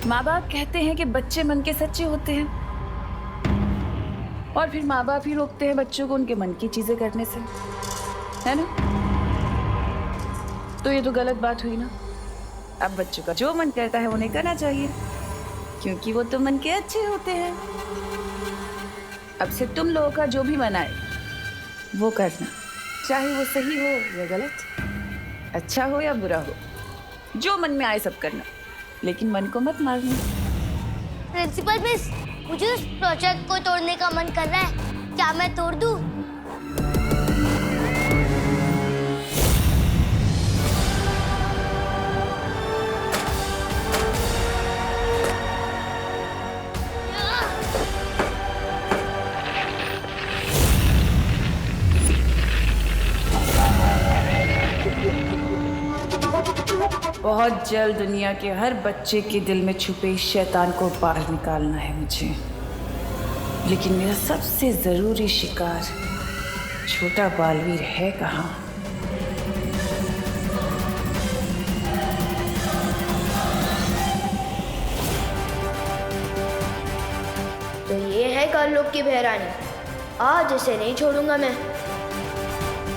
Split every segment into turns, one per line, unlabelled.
माँ बाप कहते हैं कि बच्चे मन के सच्चे होते हैं, और फिर माँ बाप ही रोकते हैं बच्चों को उनके मन की चीजें करने से, है ना? तो ये तो गलत बात हुई ना। अब बच्चों का जो मन करता है उन्हें करना चाहिए, क्योंकि वो तो मन के अच्छे होते हैं। अब से तुम लोगों का जो भी मन आए वो करना, चाहे वो सही हो या गलत, अच्छा हो या बुरा हो, जो मन में आए सब करना, लेकिन मन को मत मारना।
प्रिंसिपल मिस, मुझे उस प्रोजेक्ट को तोड़ने का मन कर रहा है, क्या मैं तोड़ दूं?
बहुत जल्द दुनिया के हर बच्चे के दिल में छुपे इस शैतान को बाहर निकालना है मुझे, लेकिन मेरा सबसे जरूरी शिकार छोटा बालवीर है कहाँ?
तो ये है काललोक की बहरानी, आज इसे नहीं छोड़ूंगा मैं।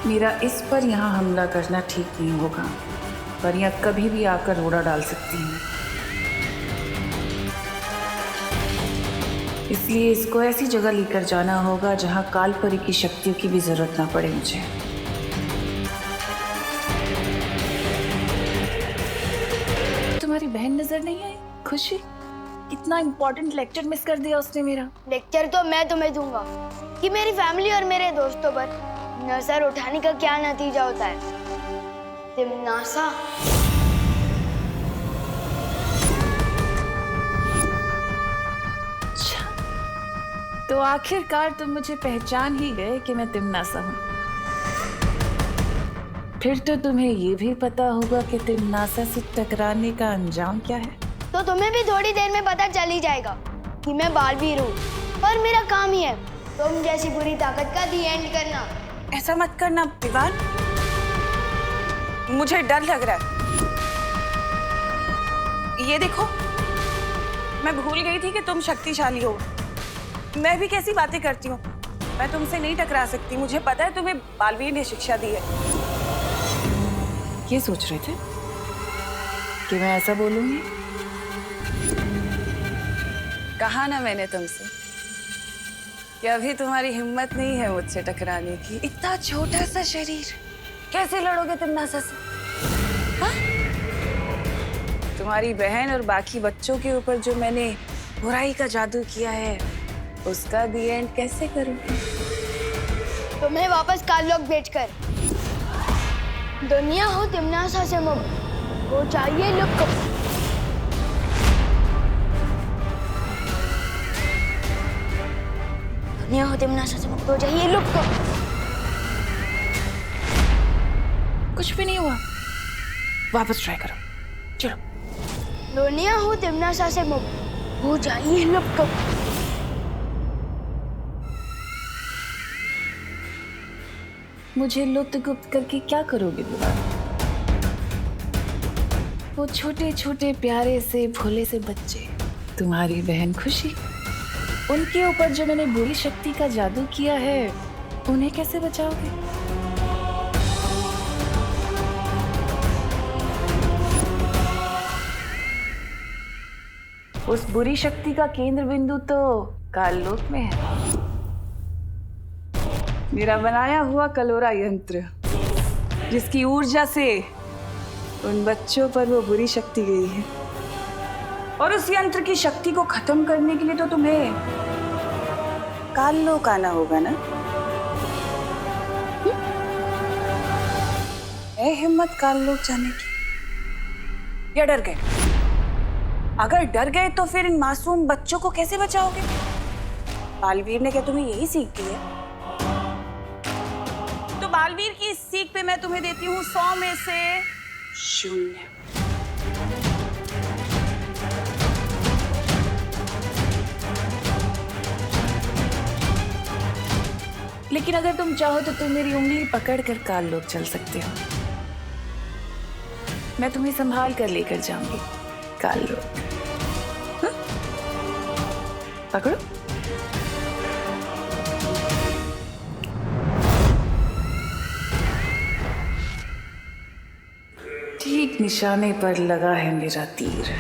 मेरा इस पर यहाँ हमला करना ठीक नहीं होगा, पर यहाँ कभी भी आकर रोड़ा डाल सकती है, इसलिए इसको ऐसी जगह लेकर जाना होगा जहाँ कालपरी की शक्तियों की भी जरूरत ना पड़े मुझे। तुम्हारी बहन नजर नहीं आई? खुशी, कितना इम्पोर्टेंट लेक्चर मिस कर दिया उसने मेरा।
लेक्चर तो मैं तुम्हें दूंगा कि मेरी फैमिली और मेरे दोस्तों पर नजर उठाने का क्या नतीजा होता है। तिमनासा,
अच्छा, तो आखिरकार तुम मुझे पहचान ही गए कि मैं तिमनासा हूँ। फिर तो तुम्हें ये भी पता होगा कि तिमनासा से टकराने का अंजाम क्या है।
तो तुम्हें भी थोड़ी देर में पता चल ही जाएगा कि मैं बालवीर हूँ, और मेरा काम ही है तुम जैसी बुरी ताकत का दी एंड करना।
ऐसा मत करना दीवान, मुझे डर लग रहा है। ये देखो, मैं भूल गई थी कि तुम शक्तिशाली हो। मैं भी कैसी बातें करती हूँ, मैं तुमसे नहीं टकरा सकती। मुझे पता है तुम्हें बालवीर ने शिक्षा दी है। ये सोच रहे थे कि मैं ऐसा बोलूंगी? कहा ना मैंने तुमसे कि अभी तुम्हारी हिम्मत नहीं है मुझसे टकराने की। इतना छोटा सा शरीर, कैसे लड़ोगे तिमनासा से? हाँ? तुम्हारी बहन और बाकी बच्चों के ऊपर जो मैंने बुराई का जादू किया है, उसका दी एंड कैसे करूंगी?
तुम्हें वापस काललोक भेजकर दुनिया हो तिमनासा से मुक्त हो चाहिए लुक। दुनिया हो तिमनासा से मुक्त हो चाहिए लुक।
कुछ भी नहीं हुआ, वापस ट्राई करो, चलो।
दुनिया हो तिमनासा से मुक्त हो चाहिए लुक।
मुझे लुप्त गुप्त करके क्या करोगे दीवार? वो छोटे छोटे प्यारे से भोले से बच्चे, तुम्हारी बहन खुशी, उनके ऊपर जो मैंने बुरी शक्ति का जादू किया है, उन्हें कैसे बचाओगे? उस बुरी शक्ति का केंद्र बिंदु तो काललोक में है। मेरा बनाया हुआ कलोरा यंत्र, जिसकी ऊर्जा से उन बच्चों पर वो बुरी शक्ति गई है। और उस यंत्र की शक्ति को खत्म करने के लिए तो तुम्हें काललोक आना होगा ना? है हिम्मत काललोक जाने की? या डर गए? अगर डर गए तो फिर इन मासूम बच्चों को कैसे बचाओगे? बालवीर ने क्या तुम्हें यही सीख दी है? तो बालवीर की इस सीख पे मैं तुम्हें देती हूँ 100 में से 0। लेकिन अगर तुम चाहो तो तुम मेरी उंगली पकड़कर काललोक चल सकते हो। मैं तुम्हें संभाल कर लेकर जाऊंगी काललोक। पकड़ो। ठीक निशाने पर लगा है मेरा तीर।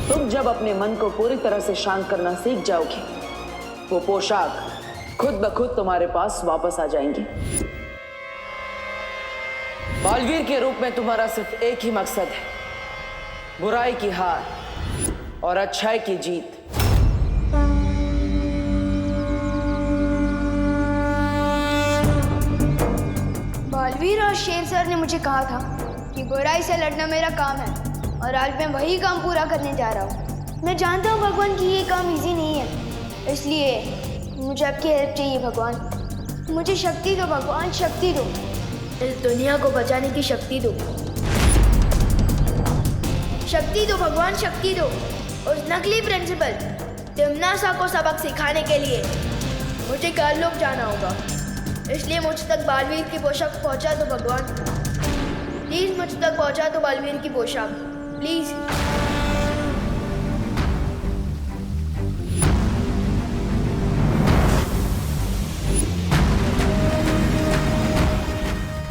तुम जब अपने मन को पूरी तरह से शांत करना सीख जाओगे, वो पोशाक खुद ब खुद तुम्हारे पास वापस आ जाएंगी। बालवीर के रूप में तुम्हारा सिर्फ एक ही मकसद है, बुराई की हार और अच्छाई की जीत।
बालवीर और शेर सर ने मुझे कहा था कि बुराई से लड़ना मेरा काम है, और आज मैं वही काम पूरा करने जा रहा हूँ। मैं जानता हूँ भगवान कि ये काम इजी नहीं है, इसलिए मुझे आपकी हेल्प चाहिए भगवान। मुझे शक्ति दो भगवान, शक्ति दो। इस दुनिया को बचाने की शक्ति दो। शक्ति दो भगवान, शक्ति दो। उस नकली प्रिंसिपल तिम्नासा को सबक सिखाने के लिए मुझे काललोक जाना होगा, इसलिए मुझ तक बालवीर की पोशाक पहुंचा दो भगवान। प्लीज मुझ तक पहुंचा दो बालवीर की पोशाक, प्लीज।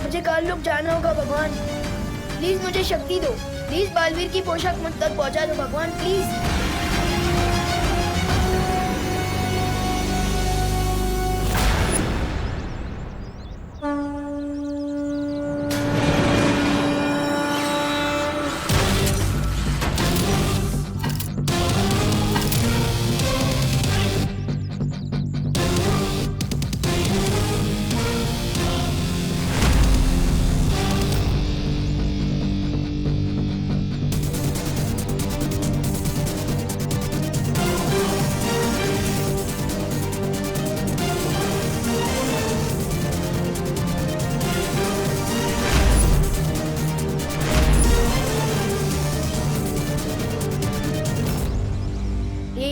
मुझे काललोक जाना होगा भगवान, प्लीज मुझे शक्ति दो। प्लीज बालवीर की पोशाक मुझ तक पहुंचा दो भगवान, प्लीज।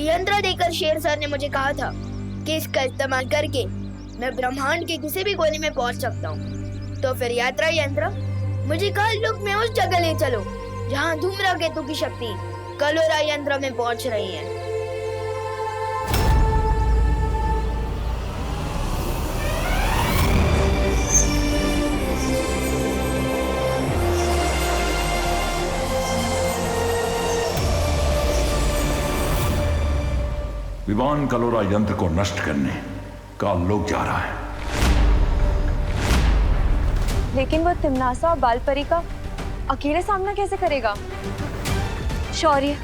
यंत्र देकर शेर सर ने मुझे कहा था कि इसका इस्तेमाल करके मैं ब्रह्मांड के किसी भी कोने में पहुंच सकता हूँ। तो फिर यात्रा यंत्र मुझे काललोक में उस जगह ले चलो जहाँ धूम्रकेतु की शक्ति कलोरा यंत्र में पहुंच रही है।
विवान कलोरा यंत्र को नष्ट करने काललोक जा रहा है।
लेकिन वो तिम्नासा और बालपरी का अकेले सामना कैसे करेगा? शौर्य,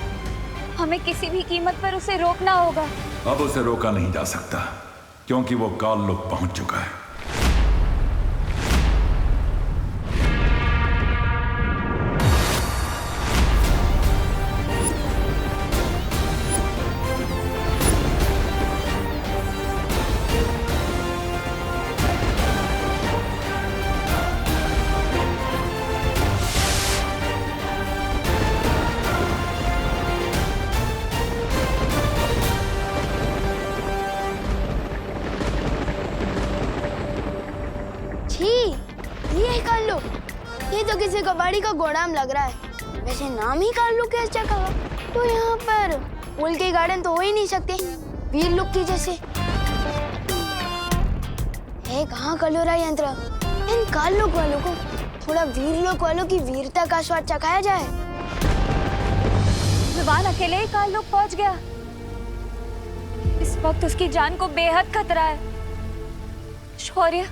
हमें किसी भी कीमत पर उसे रोकना होगा।
अब उसे रोका नहीं जा सकता क्योंकि वो काललोक पहुंच चुका है।
ये तो किसी कबाड़ी का गोदाम लग रहा है। वैसे नाम ही काललोक है इस जगह का, तो यहाँ पर फूल के गार्डन तो हो ही नहीं सकते वीरलोक की जैसे। है कहाँ कलोरा यंत्र? इन काललोक वालों को थोड़ा वीरलोक वालों की वीरता का स्वाद चखाया जाए।
विवान अकेले ही काललोक पहुंच गया। इस वक्त उसकी जान को बेहद खतरा है। शौर्य,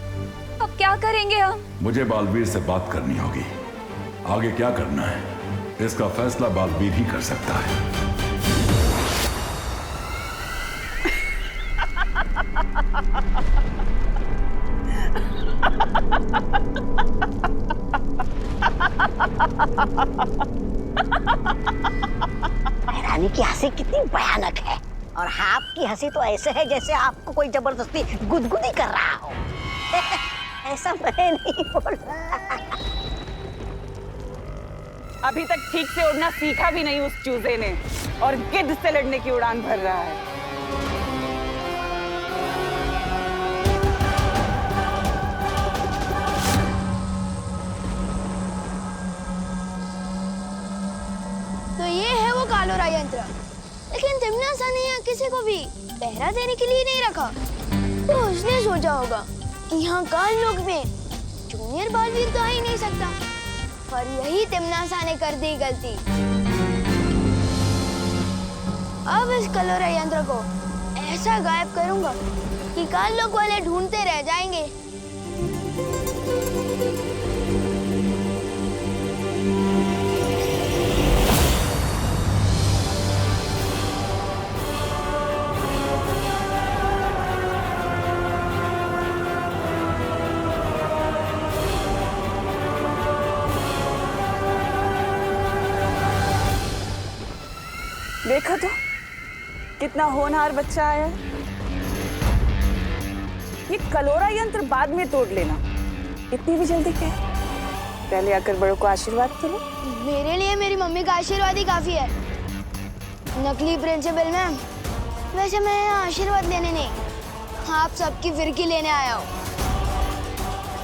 अब क्या करेंगे हम?
मुझे बालवीर से बात करनी होगी। आगे क्या करना है इसका फैसला बालवीर ही कर सकता है।
रानी की हंसी कितनी भयानक है, और आपकी हंसी तो ऐसे है जैसे आपको कोई जबरदस्ती गुदगुदी कर रहा हो। ऐसा मैं नहीं बोल रहा।
अभी तक ठीक से उड़ना सीखा भी नहीं उस चूजे ने, और गिद्ध से लड़ने की उड़ान भर रहा है।
तो ये है वो कालोरा यंत्र। लेकिन तिमनासा ने यहाँ किसी को भी पहरा देने के लिए नहीं रखा। तो उसने सोचा होगा कि यहाँ काल लोक में जूनियर बालवीर तो आ ही नहीं सकता, और यही तिमनासा ने कर दी गलती। अब इस कलोरा यंत्र को ऐसा गायब करूंगा कि काल लोक वाले ढूंढते रह जाएंगे।
देखा तो कितना होनहार बच्चा आया। ये कलोरा यंत्र बाद में तोड़ लेना, इतनी भी जल्दी क्या? पहले आकर बड़ों को आशीर्वाद करो।
मेरे लिए मेरी मम्मी का आशीर्वाद ही काफी है। नकली प्रिंसिपल मैम, वैसे मैं यहाँ आशीर्वाद लेने नहीं, आप सबकी फिरकी लेने आया हूँ।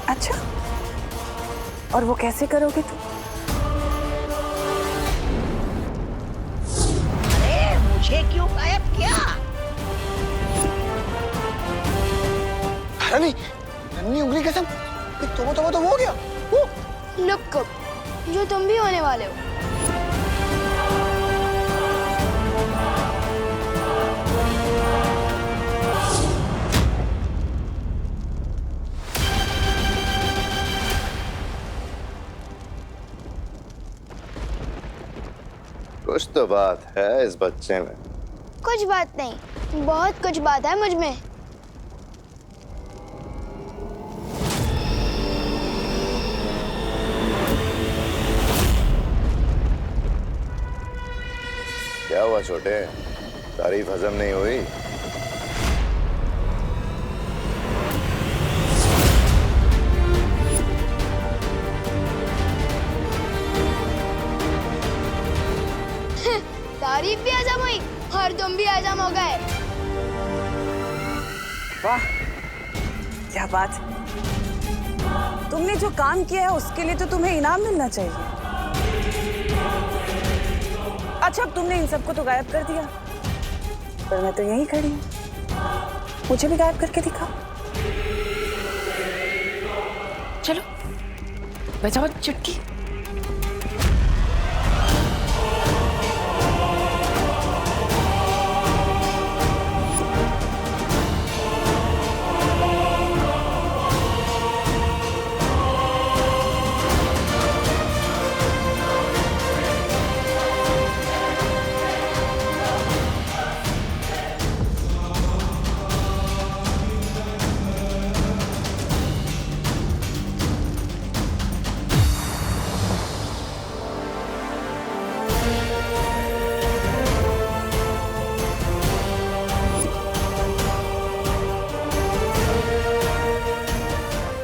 अच्छा, और वो कैसे करोगे तुम?
मुझे क्यों गायब किया?
नहीं, नन्ही उंगली कसम, तो वो हो गया।
लुक अप, जो तुम भी होने वाले हो।
कुछ तो बात है इस बच्चे में।
कुछ बात नहीं, बहुत कुछ बात है मुझ में।
क्या हुआ छोटे, तारीफ हजम नहीं हुई?
तारीफ भी हजम हुई और तुम भी हजम हो गए।
वाह, क्या बात। तुमने जो काम किया है उसके लिए तो तुम्हें इनाम मिलना चाहिए। अच्छा, अब तुमने इन सबको तो गायब कर दिया, पर मैं तो यहीं खड़ी हूँ। मुझे भी गायब करके दिखाओ। चलो बजाओ चुटकी।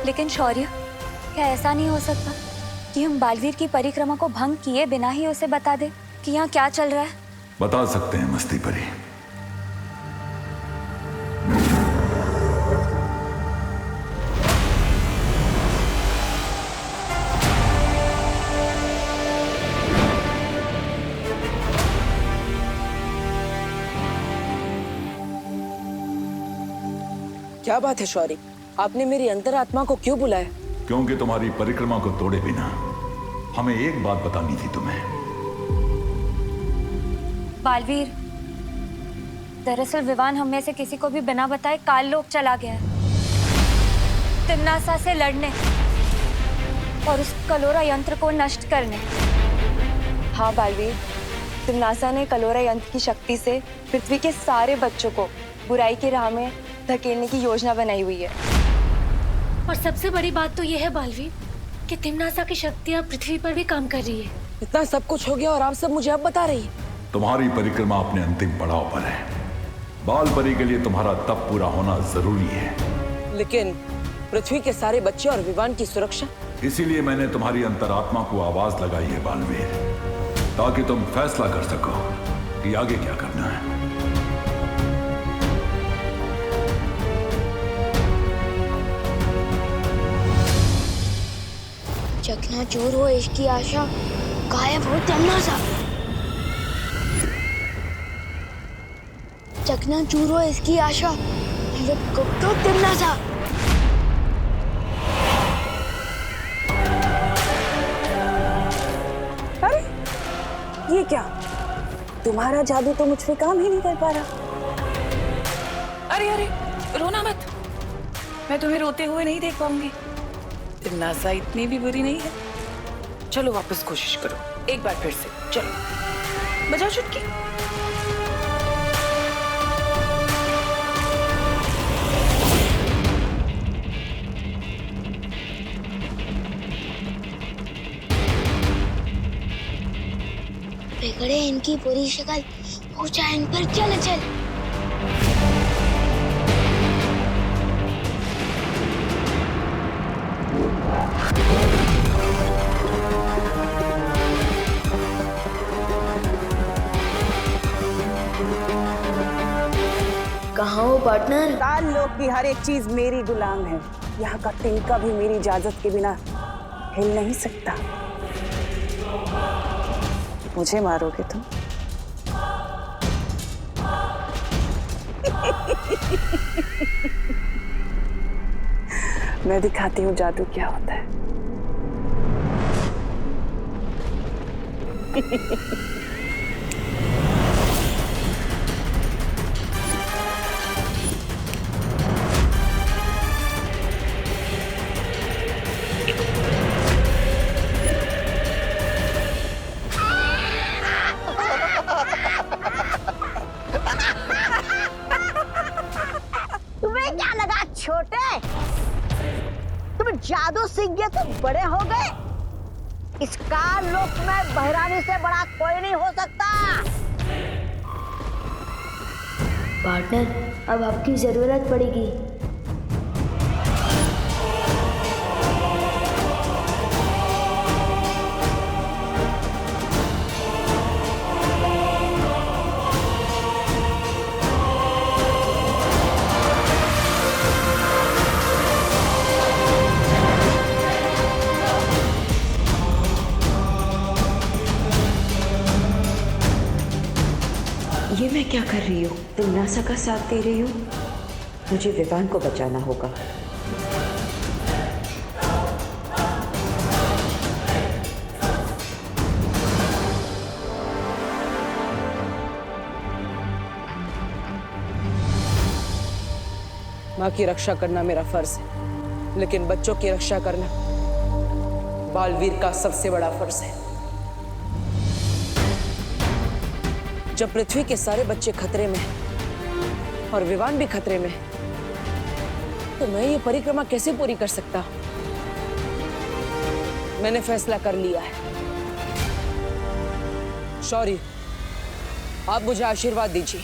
लेकिन शौर्य, क्या ऐसा नहीं हो सकता कि हम बालवीर की परिक्रमा को भंग किए बिना ही उसे बता दे कि यहाँ क्या चल रहा है?
बता सकते हैं मस्ती परी।
क्या बात है शौर्य, आपने मेरी अंतरात्मा को क्यों बुलाया?
क्योंकि तुम्हारी परिक्रमा को तोड़े बिना हमें एक बात बतानी थी तुम्हें।
बालवीर, दरअसल विवान हम में से किसी को भी बिना बताए काल लोक चला गया है, तिमनासा से लड़ने और उस कलोरा यंत्र को नष्ट करने।
हाँ बालवीर, तिमनासा ने कलोरा यंत्र की शक्ति से पृथ्वी के सारे बच्चों को बुराई की राह में धकेलने की योजना बनाई हुई है।
और सबसे बड़ी बात तो यह है बालवीर कि तिमनासा की शक्तियाँ पृथ्वी पर भी काम कर रही है।
इतना सब कुछ हो गया और आप सब मुझे अब बता रही है?
तुम्हारी परिक्रमा अपने अंतिम पड़ाव पर है। बाल परी के लिए तुम्हारा तप पूरा होना जरूरी है।
लेकिन पृथ्वी के सारे बच्चे और विवान की सुरक्षा?
इसीलिए मैंने तुम्हारी अंतरात्मा को आवाज लगाई है बालवीर। ताकि तुम फैसला कर सको कि आगे क्या करना है।
चकनाचूर हो इसकी आशा, गायब हो तमन्ना। चकनाचूर हो इसकी आशा, लिप गुप्तो तमन्ना।
अरे ये क्या, तुम्हारा जादू तो मुझ पे काम ही नहीं कर पा रहा।
अरे अरे रोना मत, मैं तुम्हें रोते हुए नहीं देख पाऊंगी। तिमनासा इतनी भी बुरी नहीं है। चलो वापस कोशिश करो, एक बार फिर से। चलो बजाओ चुटकी।
बिगड़े इनकी बुरी शक्ल, पूछा इन पर चल चल। कहाँ हो पार्टनर?
ताल लोक की हर एक चीज मेरी गुलाम है। यहाँ का तिनका भी मेरी इजाजत के बिना हिल नहीं सकता। मुझे मारोगे तुम? मैं दिखाती हूँ जादू क्या होता है।
तुम्हें क्या लगा छोटे, तुम जादू सीख गए तो बड़े हो गए? इस काल लोक में बहरानी से बड़ा कोई नहीं हो सकता।
पार्टनर अब आपकी जरूरत पड़ेगी।
ये मैं क्या कर रही हूँ? तिमनासा का साथ दे रही हूँ। मुझे विवान को बचाना होगा।
माँ की रक्षा करना मेरा फर्ज है, लेकिन बच्चों की रक्षा करना बालवीर का सबसे बड़ा फर्ज है। जब पृथ्वी के सारे बच्चे खतरे में हैं और विवान भी खतरे में है, तो मैं ये परिक्रमा कैसे पूरी कर सकता? मैंने फैसला कर लिया है। शौर्य, आप मुझे आशीर्वाद दीजिए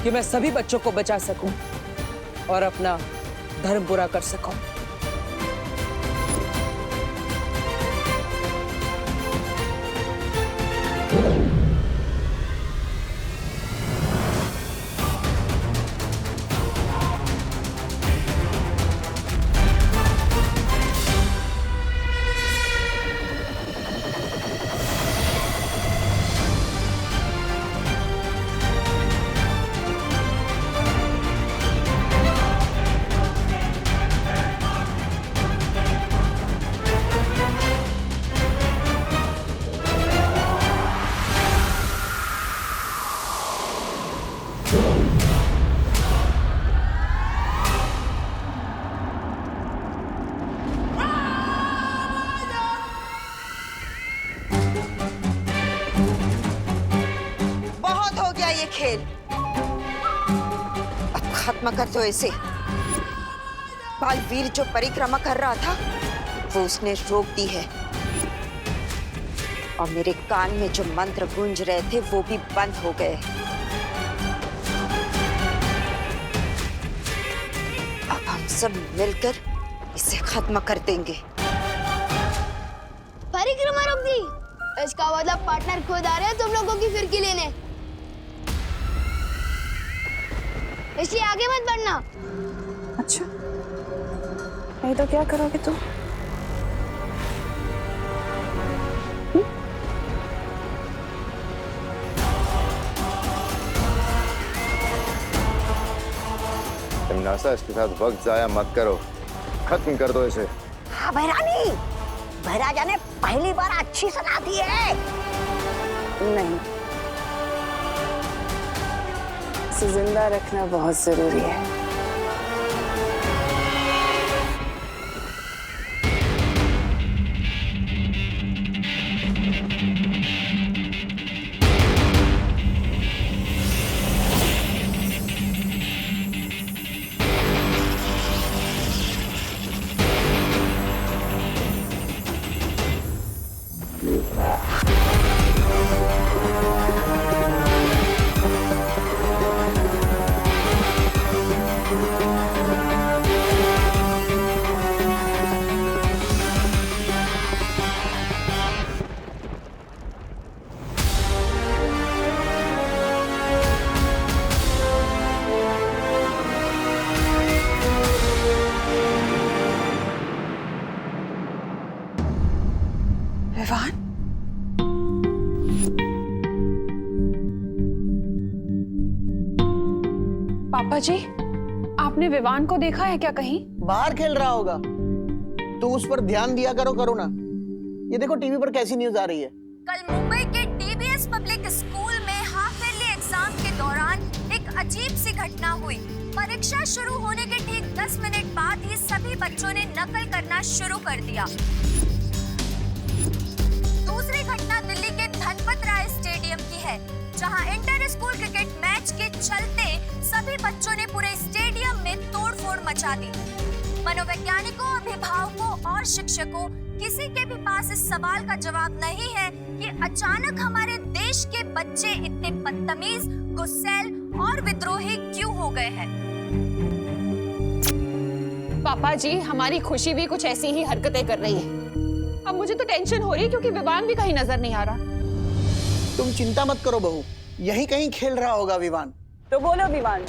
कि मैं सभी बच्चों को बचा सकूं और अपना धर्म पूरा कर सकूं।
खेल अब खत्म कर दो इसे। बालवीर जो परिक्रमा कर रहा था वो उसने रोक दी है, और मेरे कान में जो मंत्र गूंज रहे थे वो भी बंद हो गए। अब हम सब मिलकर इसे खत्म कर देंगे।
परिक्रमा रोक दी? इसका मतलब पार्टनर खुद आ रहे हैं तुम लोगों की फिरकी लेने, इसलिए आगे मत बढ़ना।
अच्छा, नहीं तो क्या करोगे तुम?
तिमनासा, इसके साथ वक्त जाया मत करो, खत्म कर दो इसे।
हाँ बहरानी, बहराजा ने पहली बार अच्छी सलाह दी है।
नहीं, इसे जिंदा रखना बहुत जरूरी है। विवान, पापा जी, आपने विवान को देखा है क्या कहीं?
बाहर खेल रहा होगा। तू उस पर ध्यान दिया करो ना। ये देखो टीवी पर कैसी न्यूज आ रही है।
कल मुंबई के डीबीएस पब्लिक स्कूल में हाफ ईयरली एग्जाम के दौरान एक अजीब सी घटना हुई। परीक्षा शुरू होने के ठीक 10 मिनट बाद ही सभी बच्चों ने नकल करना शुरू कर दिया। दूसरी घटना दिल्ली के धनपत राय स्टेडियम की है, जहां इंटर स्कूल क्रिकेट मैच के चलते सभी बच्चों ने पूरे स्टेडियम में तोड़फोड़ मचा दी। मनोवैज्ञानिकों, अभिभावकों और शिक्षकों, किसी के भी पास इस सवाल का जवाब नहीं है कि अचानक हमारे देश के बच्चे इतने बदतमीज, गुस्सैल और विद्रोही क्यों हो गए हैं।
पापा जी, हमारी खुशी भी कुछ ऐसी ही हरकतें कर रही है। अब मुझे तो टेंशन हो रही है क्योंकि विवान भी कहीं नजर नहीं आ रहा।
तुम चिंता मत करो बहू, यहीं कहीं खेल रहा होगा विवान।
तो बोलो विवान,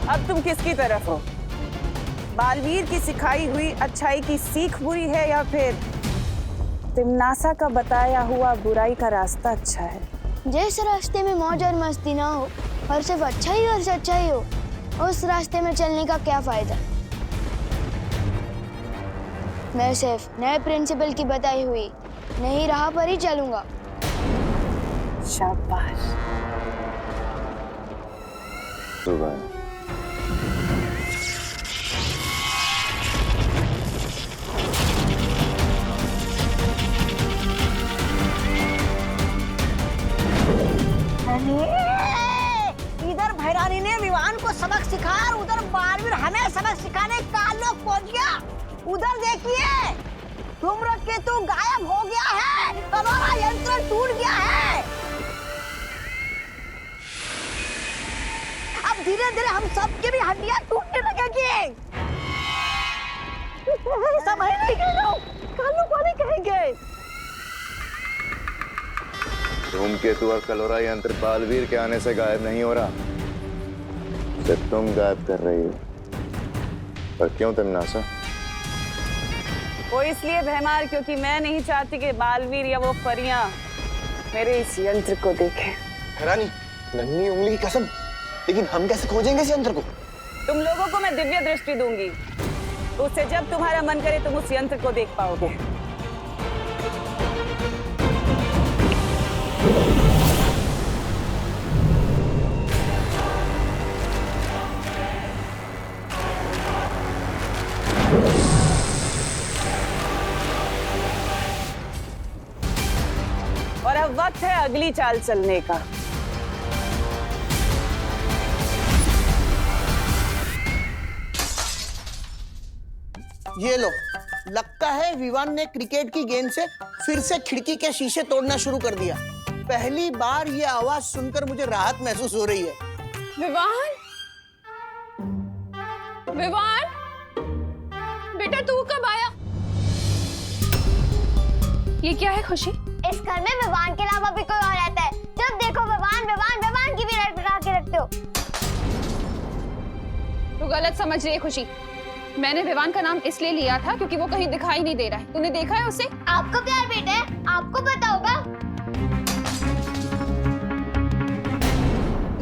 अब तुम किसकी तरफ हो? बालवीर की सिखाई हुई अच्छाई की सीख बुरी है या फिर तिमनासा का बताया हुआ बुराई का रास्ता अच्छा है?
जिस रास्ते में मौज और मस्ती ना हो और सिर्फ अच्छा ही और सच्चाई हो, उस रास्ते में चलने का क्या फायदा। मैं सिर्फ नए प्रिंसिपल की बताई हुई नई राह पर ही चलूंगा।
शाबाश।
सुबह
इधर भैरानी ने विवान को सबक सिखाया और उधर बालवीर हमें सबक सिखाने का लोग पहुंच गया। उधर देखिए, धूम्रकेतु गायब हो गया है, कलोरा यंत्र टूट गया है। अब धीरे धीरे हम सबकी भी हड्डियां टूटने लगेगी। समझ नहीं गए लोग, कालू को नहीं कहेंगे।
धूमकेतु और कलोरा यंत्र बालवीर के आने से गायब नहीं हो रहा, सिर्फ तुम गायब कर रही हो। पर क्यों तिमनासा?
वो इसलिए भैमार क्योंकि मैं नहीं चाहती कि बालवीर या वो परियां मेरे इस यंत्र को देखें।
रानी, नन्ही उंगली की कसम, लेकिन हम कैसे खोजेंगे इस यंत्र को?
तुम लोगों को मैं दिव्य दृष्टि दूंगी, तो उससे जब तुम्हारा मन करे तुम उस यंत्र को देख पाओगे। और अब वक्त है अगली चाल चलने का।
ये लो, लगता है विवान ने क्रिकेट की गेंद से फिर से खिड़की के शीशे तोड़ना शुरू कर दिया। पहली बार ये आवाज सुनकर मुझे राहत महसूस हो रही है।
विवान, विवान, बेटा तू कब आया? ये क्या है खुशी?
इस घर में विवान के अलावा भी कोई और रहता है। जब देखो विवान विवान विवान की भी रट लगा के रखते हो।
तू गलत समझ रही है खुशी। मैंने विवान का नाम इसलिए लिया था क्योंकि वो कहीं दिखाई नहीं दे रहा है। तूने देखा है उसे?
आपका प्यार बेटा है, आपको पता होगा।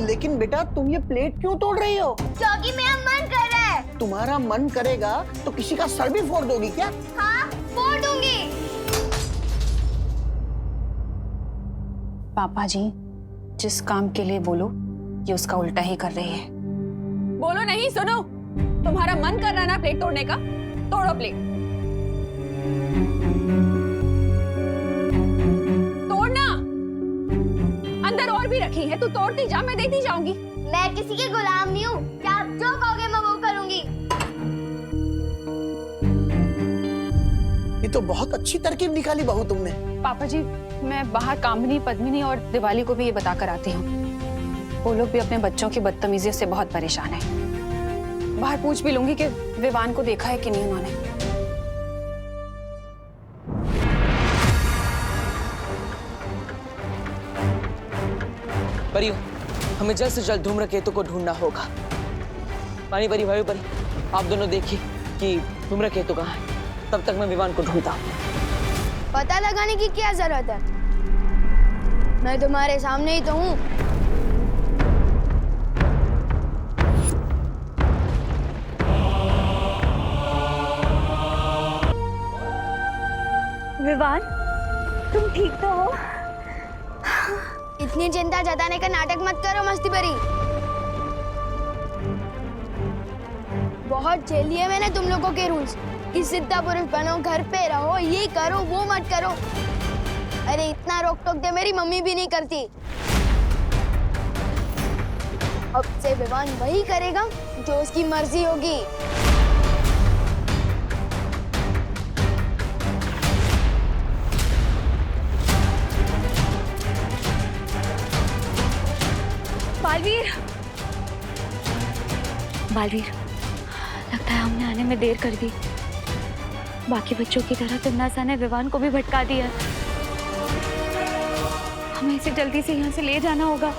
लेकिन बेटा तुम ये प्लेट क्यों तोड़ रही हो?
क्योंकि मेरा मन कर रहा है।
तुम्हारा मन करेगा तो किसी का सर भी फोड़ दोगी क्या?
हाँ, फोड़ दूंगी।
पापा जी, जिस काम के लिए बोलो ये उसका उल्टा ही कर रही है। बोलो नहीं, सुनो। तुम्हारा मन कर रहा है ना प्लेट तोड़ने का? तोड़ो प्लेट। तोड़ना। अंदर और भी रखी है, तू तोड़ती जा, मैं देती जाऊंगी।
मैं किसी के गुलाम नहीं हूँ। क्या आप जो कहोगे मैं वो करूंगी।
ये तो बहुत अच्छी तरकीब निकाली बहू तुमने।
पापा जी, मैं बाहर कामिनी, पद्मिनी और दिवाली को भी ये बता कर आती हूँ। वो लोग भी अपने बच्चों की बदतमीजियों से बहुत परेशान हैं। बाहर पूछ भी लूंगी कि विवान को देखा है कि नहीं उन्होंने।
परियो, हमें जल्द से जल्द धूम्रकेतु को ढूंढना होगा। पानी परी, भाई परी, आप दोनों देखिए कि धूम्रकेतु कहाँ है। तब तक मैं विवान को ढूंढता हूँ।
पता लगाने की क्या जरूरत है? मैं तुम्हारे सामने ही तो हूँ।
विवान, तुम ठीक तो हो?
इतनी चिंता जताने का नाटक मत करो मस्ती परी। बहुत झेल लिए मैंने तुम लोगों के रूल्स कि सिद्धा पुरुष बनो, घर पे रहो, ये करो वो मत करो। अरे इतना रोक टोक दे मेरी मम्मी भी नहीं करती। अब से विवान वही करेगा जो उसकी मर्जी होगी।
बालवीर, बालवीर, लगता है हमने आने में देर कर दी। बाकी बच्चों की तरह तिम्नासा ने विवान को भी भटका दिया। हमें इसे जल्दी से यहाँ से ले जाना होगा।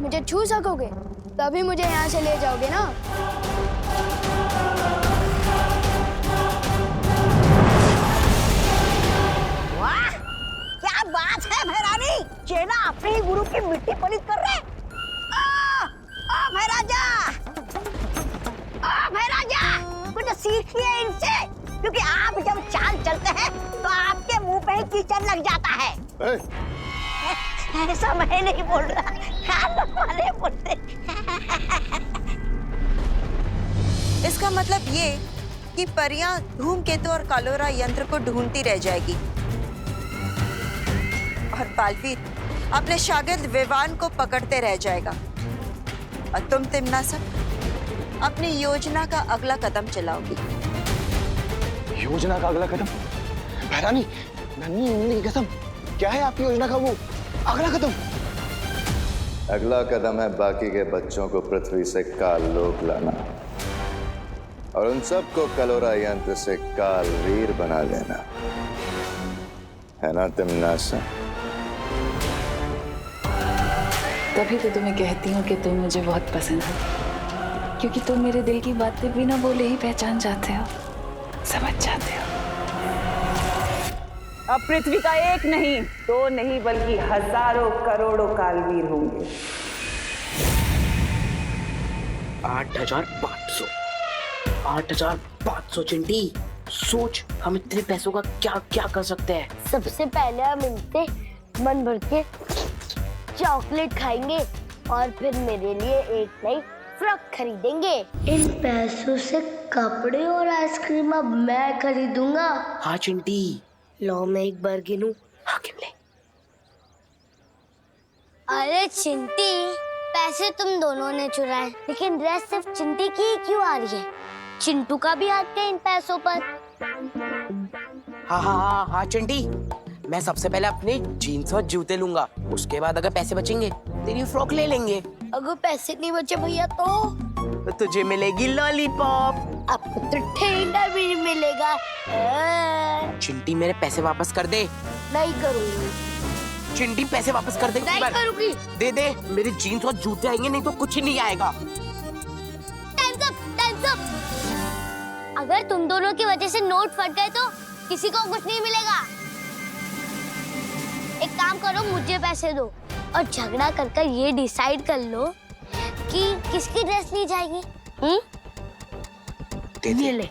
मुझे छू सकोगे तभी मुझे यहाँ से ले जाओगे ना।
वाह, क्या बात है भैरानी, चेला अपने ही गुरु की मिट्टी पलित कर रहे। ओ भैराजा, ओ भैराजा, कुछ सीखिए इनसे, क्योंकि आप जब चाल चलते हैं तो आपके मुंह पे ही कीचड़ लग जाता है। ऐसा मैं नहीं बोल रहा, खान वाले बोलते।
इसका मतलब ये कि परियां धूमकेतु और कालोरा यंत्र को ढूंढती रह जाएगी और बालवीर अपने शागिर्द विवान को पकड़ते रह जाएगा और तुम तिम्नासा अपनी योजना का अगला कदम चलाओगी।
योजना का अगला कदम? भैरानी, नन्ही उंगली की कसम, क्या है आपकी योजना का वो अगला कदम?
अगला कदम है बाकी के बच्चों को पृथ्वी से काल लोक लाना और उन सबको कलोरा यंत्र से कालवीर बना लेना, है ना तिम्नासा?
तभी तो तुम्हें कहती हूँ कि तुम मुझे बहुत पसंद हो, क्योंकि तुम मेरे दिल की बातें बिना बोले ही पहचान जाते हो, समझ जाते हो।
अब पृथ्वी का एक नहीं, दो नहीं, बल्कि हजारों करोड़ों कालवीर होंगे।
8,500 8,500 चिंटी, सोच हम इतने पैसों का क्या क्या कर सकते हैं।
सबसे पहले हम इनसे मन भर के चॉकलेट खाएंगे और फिर मेरे लिए एक नई फ्रॉक खरीदेंगे। इन पैसों से कपड़े और आइसक्रीम अब मैं खरीदूंगा।
हाँ चिंटी,
लो मैं एक बार गिनूं।
हाँ गिन ले।
अरे चिंटी, पैसे तुम दोनों ने चुराए, लेकिन ड्रेस सिर्फ चिंटी की ही क्यों आ रही है? चिंटू का भी हाथ है इन पैसों पर।
हाँ हाँ हाँ हाँ चिंटी, मैं सबसे पहले अपने जीन्स और जूते लूंगा, उसके बाद अगर पैसे बचेंगे तेरी फ्रॉक ले लेंगे।
अगर पैसे नहीं बचे भैया
तो तुझे मिलेगी लॉलीपॉप।
आपको तो ठेंगा भी नहीं मिलेगा।
चिंटी मेरे पैसे वापस कर दे।
नहीं करूंगी।
चिंटी पैसे वापस कर दे।
नहीं करूंगी।
दे दे, मेरे जीन्स और जूते आएंगे, नहीं तो कुछ ही नहीं आएगा।
Times up, times up. अगर तुम दोनों की वजह से नोट फट गए तो किसी को कुछ नहीं मिलेगा। एक काम करो, मुझे पैसे दो और झगड़ा कर ये डिसाइड कर लो कि किसकी ड्रेस ली जाएगी। ये ले।